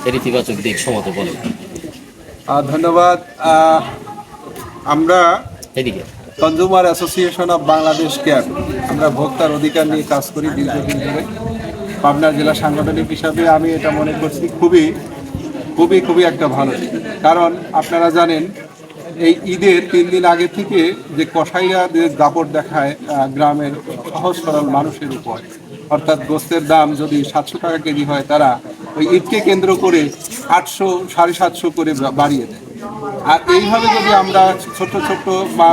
এর ইতিবাচক দিক সম্মত বলেন। ধন্যবাদ। আমরা এদিকে consumer association of Bangladesh cab, আমরা ভোক্তার অধিকার নিয়ে কাজ করি দীর্ঘদিন ধরে। পাবনা জেলা সাংগঠনিক হিসাবে আমি এটা মনে করছি খুবই খুবই খুবই একটা ভালো দিক। কারণ আপনারা জানেন এই ঈদের 3 দিন আগে থেকে যে কসাইরা যে দাপট দেখায় গ্রামের সহজ সরল মানুষের উপর, অর্থাৎ গোস্তের দাম যদি 700 টাকা কেজি হয়, তারা ওই ঈদকে কেন্দ্র করে 800 750 করে বাড়িয়ে দেয়। আর এইভাবে যদি আমরা ছোট ছোট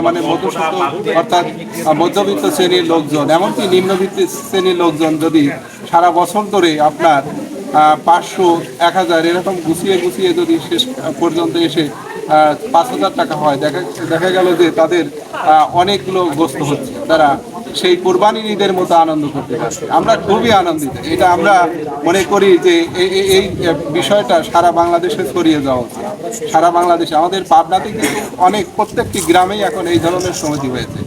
মানে মধ্যবিত্ত অর্থাৎ মধ্যবিত্ত শ্রেণীর লোকজন, এমনকি নিম্নবিত্ত শ্রেণীর লোকজন যদি সারা বছর ধরে আপনার 500 1000 এরকম গুছিয়ে গুছিয়ে যদি শেষ পর্যন্ত এসে 5000 টাকা হয়, দেখা গেল যে তাদের অনেকগুলো গোস্ত হচ্ছে, তারা সেই কোরবানির ঈদের মতো আনন্দ করতে পারছে। আমরা খুবই আনন্দিত। এটা আমরা মনে করি যে এই বিষয়টা সারা বাংলাদেশে ছড়িয়ে যাওয়া উচিত। সারা বাংলাদেশে আমাদের পাবনাতে কিন্তু প্রত্যেকটি গ্রামেই এখন এই ধরনের সমিতি হয়েছে।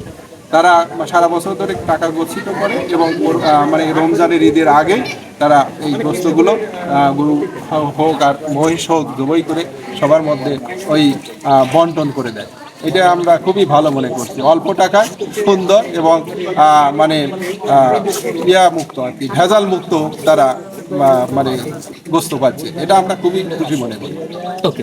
তারা সারা বছর ধরে টাকা গচ্ছিত করে এবং মানে রমজানের ঈদের আগে তারা এই বস্তুগুলো গরু হোক আর মহিষ হোক জবাই করে সবার মধ্যে ওই বন্টন করে দেয়। এটা আমরা খুবই ভালো মনে করছি। অল্প টাকায় সুন্দর এবং মানে মুক্ত আর কি, ভেজাল মুক্ত তারা মানে গোস্ত পাচ্ছে। এটা আমরা খুবই খুশি মনে করি। ওকে।